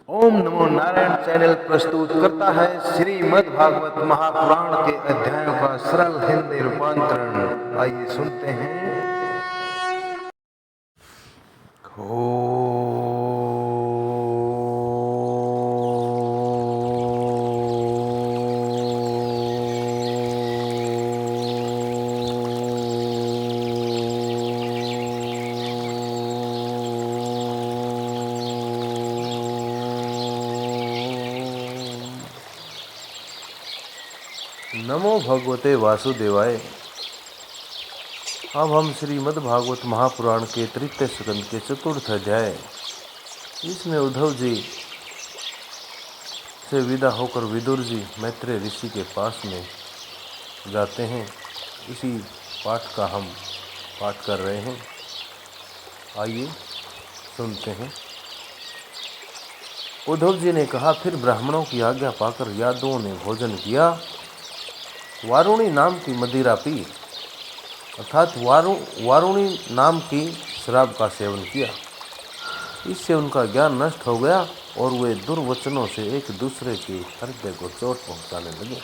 ओम नमो Narayan channel प्रस्तुत करता है श्रीमद् भागवत महापुराण के अध्यायों का सरल हिंदी रूपांतरण। आइए सुनते हैं। नमो भगवते वासुदेवाय। अब हम श्रीमद् भागवत महापुराण के तृतीय स्कंद के चतुर्थ अध्याय, इसमें उद्धव जी से विदा होकर विदुर जी मैत्रेय ऋषि के पास में जाते हैं। इसी पाठ का हम पाठ कर रहे हैं। आइए सुनते हैं। उद्धव जी ने कहा, फिर ब्राह्मणों की आज्ञा पाकर यादवों ने भोजन किया, वारुणी नाम की मदिरा पी, अर्थात वारुणी नाम की शराब का सेवन किया। इससे उनका ज्ञान नष्ट हो गया और वे दुर्वचनों से एक दूसरे के हृदय को चोट पहुंचाने लगे।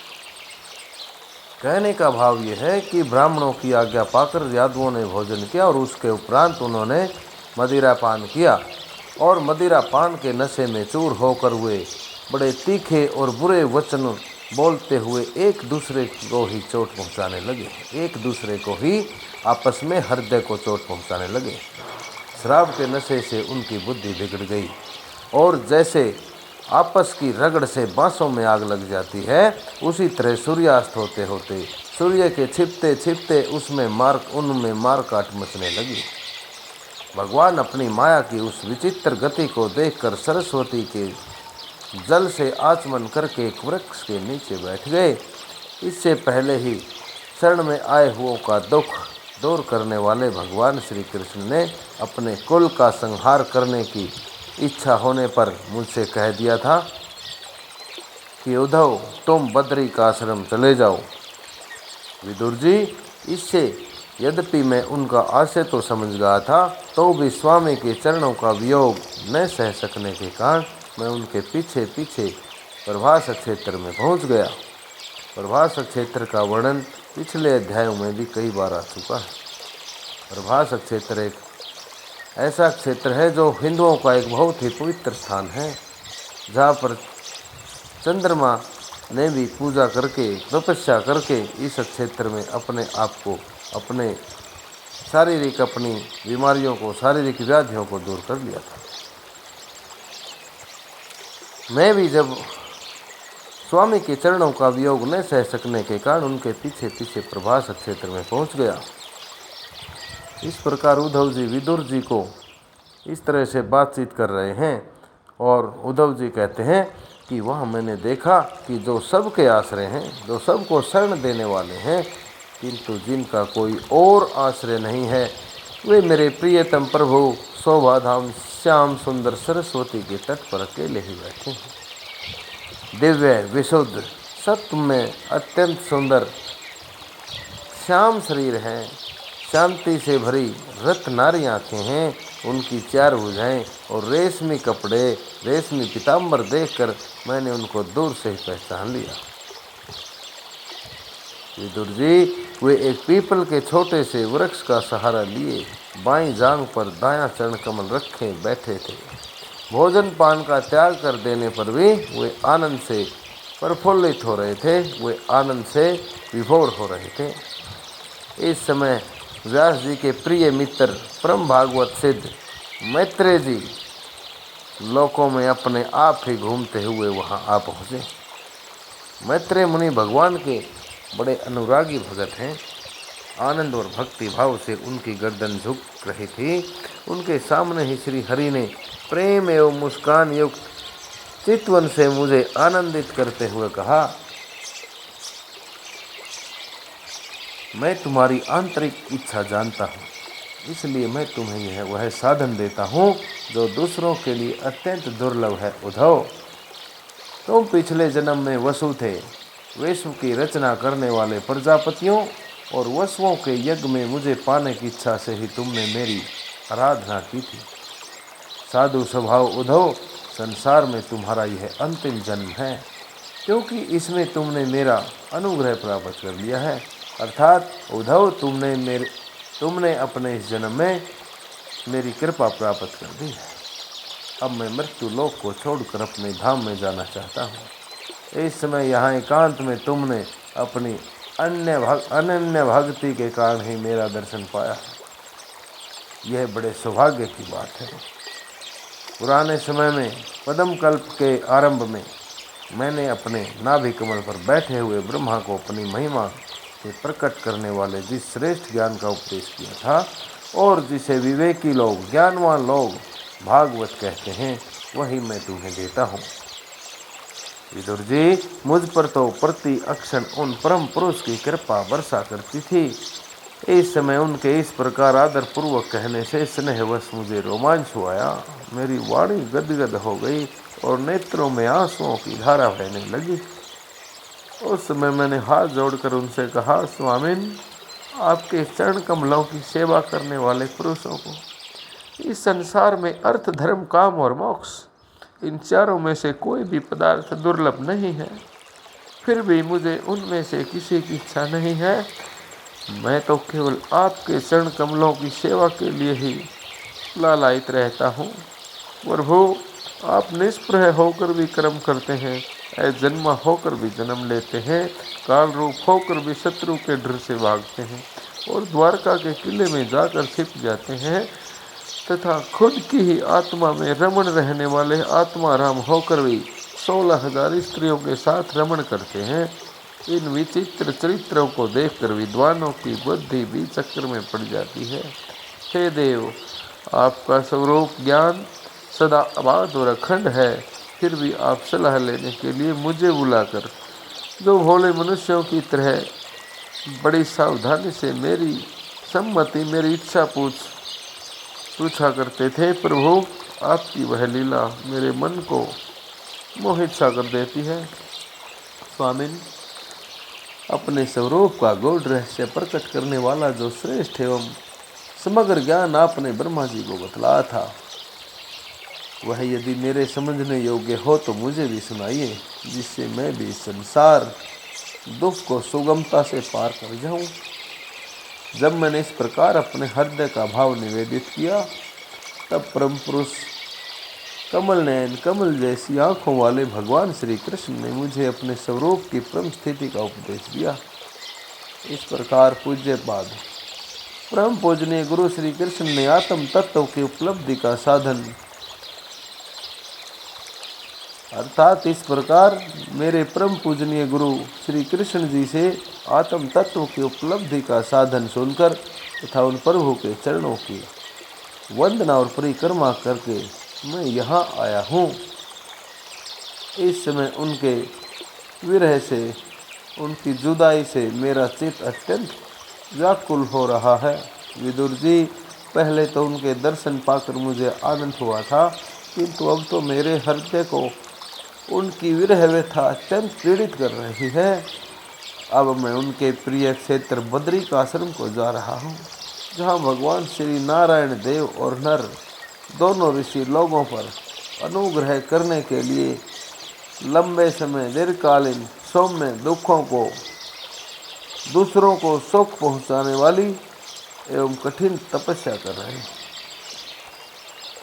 कहने का भाव यह है कि ब्राह्मणों की आज्ञा पाकर यादवों ने भोजन किया और उसके उपरांत उन्होंने मदिरा पान किया और मदिरा पान के नशे में चूर होकर वे बड़े तीखे और बुरे वचन बोलते हुए एक दूसरे को ही चोट पहुंचाने लगे, एक दूसरे को ही आपस में हृदय को चोट पहुंचाने लगे। शराब के नशे से उनकी बुद्धि बिगड़ गई और जैसे आपस की रगड़ से बांसों में आग लग जाती है, उसी तरह सूर्यास्त होते होते सूर्य के छिपते छिपते उनमें मार काट मचने लगी। भगवान अपनी माया की उस विचित्र गति को देखकर सरस्वती के जल से आचमन करके एक वृक्ष के नीचे बैठ गए। इससे पहले ही शरण में आए हुओं का दुख दूर करने वाले भगवान श्री कृष्ण ने अपने कुल का संहार करने की इच्छा होने पर मुझसे कह दिया था कि उद्धव, तुम बद्री का आश्रम चले जाओ। विदुर जी, इससे यद्यपि मैं उनका आशय तो समझ गया था, तो भी स्वामी के चरणों का वियोग न सह सकने के कारण मैं उनके पीछे पीछे प्रभास क्षेत्र में पहुंच गया। प्रभास क्षेत्र का वर्णन पिछले अध्यायों में भी कई बार आ चुका है। प्रभास क्षेत्र एक ऐसा क्षेत्र है जो हिंदुओं का एक बहुत ही पवित्र स्थान है, जहाँ पर चंद्रमा ने भी पूजा करके, तपस्या करके इस क्षेत्र में अपने आप को, अपनी बीमारियों को, शारीरिक व्याधियों को दूर कर लिया था। मैं भी जब स्वामी के चरणों का वियोग न सह सकने के कारण उनके पीछे पीछे प्रभास क्षेत्र में पहुंच गया। इस प्रकार उद्धव जी विदुर जी को इस तरह से बातचीत कर रहे हैं और उद्धव जी कहते हैं कि वह मैंने देखा कि जो सबके आश्रय हैं, जो सबको शरण देने वाले हैं, किंतु जिनका कोई और आश्रय नहीं है, वे मेरे प्रियतम प्रभु शोभाधाम श्याम सुंदर सरस्वती के तट पर अकेले ही बैठे हैं। दिव्य विशुद्ध सत्व में अत्यंत सुंदर श्याम शरीर है, शांति से भरी रत नारी आँखें हैं, उनकी चार भुजाएं और रेशमी कपड़े, रेशमी पीताम्बर देखकर मैंने उनको दूर से ही पहचान लिया। विदुर जी, वे एक पीपल के छोटे से वृक्ष का सहारा लिए बाईं जांघ पर दायां चरण कमल रखे बैठे थे। भोजन पान का त्याग कर देने पर भी वे आनंद से प्रफुल्लित हो रहे थे, वे आनंद से विभोर हो रहे थे। इस समय व्यास जी के प्रिय मित्र परम भागवत सिद्ध मैत्रेय जी लोकों में अपने आप ही घूमते हुए वहां आ पहुँचे। मैत्रेय मुनि भगवान के बड़े अनुरागी भगत हैं। आनंद और भक्ति भाव से उनकी गर्दन झुक रही थी। उनके सामने ही श्री हरि ने प्रेम एवं मुस्कान युक्त चितवन से मुझे आनंदित करते हुए कहा, मैं तुम्हारी आंतरिक इच्छा जानता हूँ, इसलिए मैं तुम्हें वह साधन देता हूँ जो दूसरों के लिए अत्यंत दुर्लभ है। उद्धव, तुम पिछले जन्म में वसु थे। विश्व की रचना करने वाले प्रजापतियों और वसुओं के यज्ञ में मुझे पाने की इच्छा से ही तुमने मेरी आराधना की थी। साधु स्वभाव उद्धव, संसार में तुम्हारा यह अंतिम जन्म है, क्योंकि इसमें तुमने मेरा अनुग्रह प्राप्त कर लिया है। अर्थात उद्धव, तुमने अपने इस जन्म में मेरी कृपा प्राप्त कर दी है। अब मैं मृत्यु लोक को छोड़कर अपने धाम में जाना चाहता हूँ। इस समय यहाँ एकांत में तुमने अपनी अनन्य भक्ति के कारण ही मेरा दर्शन पाया है। यह बड़े सौभाग्य की बात है। पुराने समय में पद्म कल्प के आरंभ में मैंने अपने नाभि कमल पर बैठे हुए ब्रह्मा को अपनी महिमा से प्रकट करने वाले जिस श्रेष्ठ ज्ञान का उपदेश किया था और जिसे विवेकी लोग, ज्ञानवान लोग भागवत कहते हैं, वही मैं तुम्हें देता हूँ। विदुर जी, मुझ पर तो प्रति अक्षण उन परम पुरुष की कृपा वर्षा करती थी। इस समय उनके इस प्रकार आदर पूर्वक कहने से स्नेहवश मुझे रोमांच आया। मेरी वाणी गदगद हो गई और नेत्रों में आंसुओं की धारा बहने लगी। उस समय मैंने हाथ जोड़कर उनसे कहा, स्वामिन, आपके चरण कमलों की सेवा करने वाले पुरुषों को इस संसार में अर्थ, धर्म, काम और मोक्ष, इन चारों में से कोई भी पदार्थ दुर्लभ नहीं है। फिर भी मुझे उनमें से किसी की इच्छा नहीं है। मैं तो केवल आपके चरण कमलों की सेवा के लिए ही लालायित रहता हूँ। प्रभु, आप निष्प्रह होकर भी कर्म करते हैं, जन्मा होकर भी जन्म लेते हैं, काल रूप होकर भी शत्रु के डर से भागते हैं और द्वारका के किले में जाकर छिप जाते हैं तथा खुद की ही आत्मा में रमण रहने वाले आत्माराम होकर भी 16,000 स्त्रियों के साथ रमण करते हैं। इन विचित्र चरित्रों को देखकर विद्वानों की बुद्धि भी चक्कर में पड़ जाती है। हे देव, आपका स्वरूप ज्ञान सदा अबाध और अखंड है, फिर भी आप सलाह लेने के लिए मुझे बुलाकर जो भोले मनुष्यों की तरह बड़ी सावधानी से मेरी सम्मति, मेरी इच्छा पूछा करते थे। प्रभु, आपकी वह लीला मेरे मन को मोहित सा कर देती है। स्वामिन, अपने स्वरूप का गूढ़ रहस्य प्रकट करने वाला जो श्रेष्ठ एवं समग्र ज्ञान आपने ब्रह्मा जी को बतलाया था, वह यदि मेरे समझने योग्य हो तो मुझे भी सुनाइए, जिससे मैं भी संसार दुख को सुगमता से पार कर जाऊं। जब मैंने इस प्रकार अपने हृदय का भाव निवेदित किया, तब परम पुरुष कमल नयन, कमल जैसी आंखों वाले भगवान श्री कृष्ण ने मुझे अपने स्वरूप की परम स्थिति का उपदेश दिया। इस प्रकार पूज्यपाद परम पूजनीय गुरु श्री कृष्ण ने आत्म तत्व की उपलब्धि का साधन, अर्थात इस प्रकार मेरे परम पूजनीय गुरु श्री कृष्ण जी से आत्म तत्व की उपलब्धि का साधन सुनकर तथा उन प्रभु के चरणों की वंदना और परिक्रमा करके मैं यहाँ आया हूँ। इस समय उनके विरह से, उनकी जुदाई से मेरा चित्त अत्यंत व्याकुल हो रहा है। विदुर जी, पहले तो उनके दर्शन पाकर मुझे आनंद हुआ था, किंतु अब तो मेरे हृदय को उनकी विरह व्यथा अत्यंत पीड़ित कर रही है। अब मैं उनके प्रिय क्षेत्र बद्रिकाश्रम को जा रहा हूँ, जहाँ भगवान श्री नारायण देव और नर दोनों ऋषि लोगों पर अनुग्रह करने के लिए लंबे समय दीर्घकालीन सौम्य दुखों को, दूसरों को सुख पहुँचाने वाली एवं कठिन तपस्या कर रहे हैं।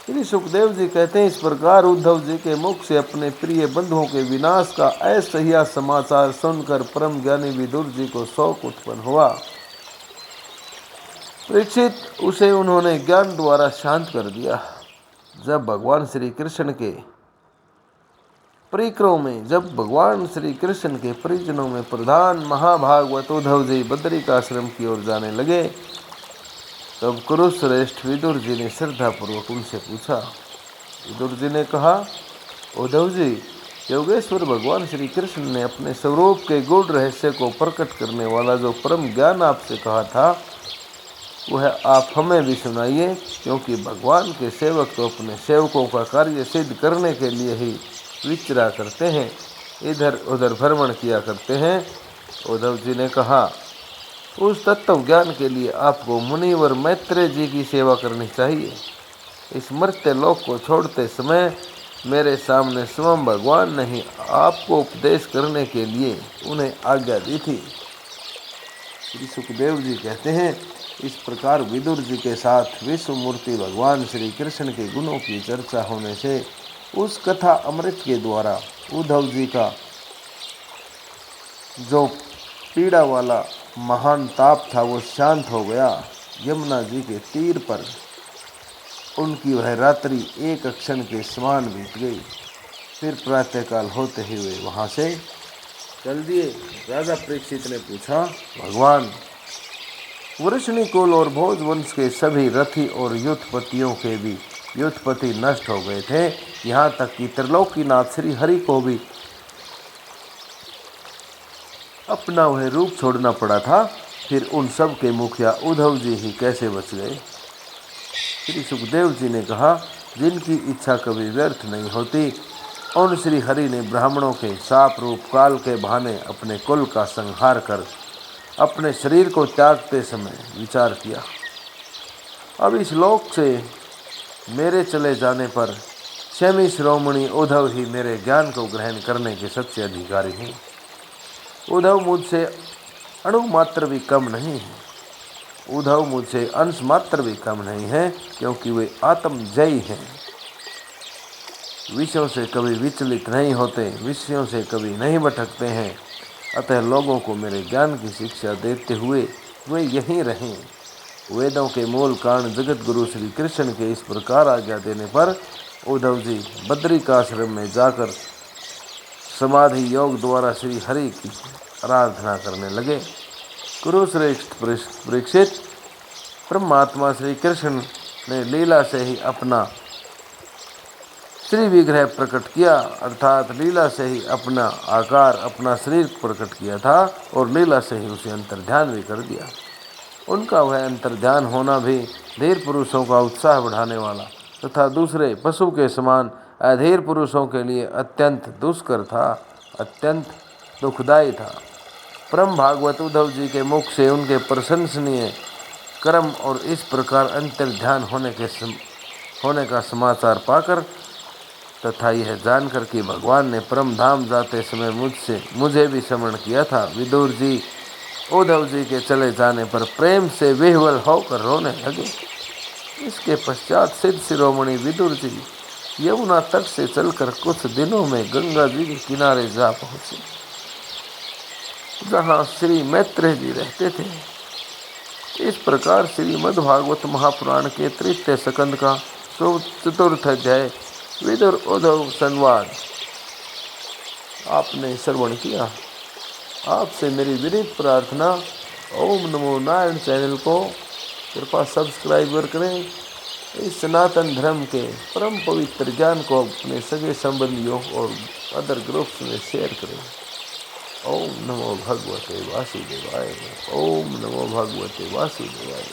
श्री सुखदेव जी कहते हैं, इस प्रकार उद्धव जी के मुख से अपने प्रिय बंधुओं के विनाश का असह्य समाचार सुनकर परम ज्ञानी विदुर जी को शोक उत्पन्न हुआ। परीक्षित, उसे उन्होंने ज्ञान द्वारा शांत कर दिया। जब भगवान श्री कृष्ण के परिजनों में प्रधान महाभागवत उद्धव जी बद्रिकाश्रम की ओर जाने लगे, तब कुरुश्रेष्ठ विदुर जी ने श्रद्धापूर्वक उनसे पूछा। विदुर जी ने कहा, उद्धव जी, योगेश्वर भगवान श्री कृष्ण ने अपने स्वरूप के गूढ़ रहस्य को प्रकट करने वाला जो परम ज्ञान आपसे कहा था, वह आप हमें भी सुनाइए, क्योंकि भगवान के सेवक तो अपने सेवकों का कार्य सिद्ध करने के लिए ही विचरा करते हैं, इधर उधर भ्रमण किया करते हैं। उद्धव जी ने कहा, उस तत्व ज्ञान के लिए आपको मुनिवर मैत्रेय जी की सेवा करनी चाहिए। इस मर्त्य लोक को छोड़ते समय मेरे सामने स्वयं भगवान ने ही आपको उपदेश करने के लिए उन्हें आज्ञा दी थी। श्री सुखदेव जी कहते हैं, इस प्रकार विदुर जी के साथ विश्व मूर्ति भगवान श्री कृष्ण के गुणों की चर्चा होने से उस कथा अमृत के द्वारा उद्धव जी का जो पीड़ा वाला महान ताप था वो शांत हो गया। यमुना जी के तीर पर उनकी वह रात्रि एक क्षण के समान बीत गई। फिर प्रातःकाल होते ही वे वहाँ से चल दिए। राजा परीक्षित ने पूछा, भगवान, वृषणी कुल और भोज वंश के सभी रथी और युद्धपतियों के भी युद्धपति नष्ट हो गए थे, यहाँ तक कि त्रिलोकीनाथ श्री हरि को भी अपना वह रूप छोड़ना पड़ा था। फिर उन सब के मुखिया उद्धव जी ही कैसे बच गए? श्री सुखदेव जी ने कहा, जिनकी इच्छा कभी व्यर्थ नहीं होती, उन श्री हरि ने ब्राह्मणों के साप रूप काल के बहाने अपने कुल का संहार कर अपने शरीर को त्यागते समय विचार किया, अब इस लोक से मेरे चले जाने पर स्वयं शिरोमणि उद्धव ही मेरे ज्ञान को ग्रहण करने के सच्चे अधिकारी हैं। उद्धव मुझसे अणु मात्र भी कम नहीं है, उद्धव मुझसे अंश मात्र भी कम नहीं है, क्योंकि वे आत्मजयी हैं, विषयों से कभी विचलित नहीं होते, विषयों से कभी नहीं भटकते हैं। अतः लोगों को मेरे ज्ञान की शिक्षा देते हुए वे यहीं रहें। वेदों के मूल कारण जगत गुरु श्री कृष्ण के इस प्रकार आज्ञा देने पर उद्धव जी बद्रिकाश्रम में जाकर समाधि योग द्वारा श्री हरि की आराधना करने लगे। कुरुश्रेष्ठ परीक्षित, परमात्मा श्री कृष्ण ने लीला से ही अपना श्री विग्रह प्रकट किया, अर्थात लीला से ही अपना आकार, अपना शरीर प्रकट किया था और लीला से ही उसे अंतर्ध्यान भी कर दिया। उनका वह अंतर्ध्यान होना भी धीर पुरुषों का उत्साह बढ़ाने वाला तथा दूसरे पशु के समान अधीर पुरुषों के लिए अत्यंत दुष्कर था, अत्यंत दुखदायी था। परम भागवत उद्धव जी के मुख से उनके प्रशंसनीय कर्म और इस प्रकार अंतर्ध्यान होने का समाचार पाकर तथा यह जानकर कि भगवान ने परम धाम जाते समय मुझे भी स्मरण किया था, विदुर जी उद्धव जी के चले जाने पर प्रेम से विह्वल होकर रोने लगे। इसके पश्चात सिद्ध शिरोमणि विदुर जी यमुना तट से चलकर कुछ दिनों में गंगा जी के किनारे जा पहुँचे, जहाँ श्री मैत्रेय जी रहते थे। इस प्रकार श्रीमद्भागवत महापुराण के तृतीय स्कंद का चतुर्थ अध्याय विदुर उद्धव संवाद आपने श्रवण किया। आपसे मेरी विनीत प्रार्थना, ओम नमो नारायण चैनल को कृपया सब्सक्राइब करें। इस सनातन धर्म के परम पवित्र ज्ञान को अपने सगे संबंधियों और अदर ग्रुप्स में शेयर करें। ओम नमो भगवते वासुदेवाय। ओम नमो भगवते वासुदेवाय।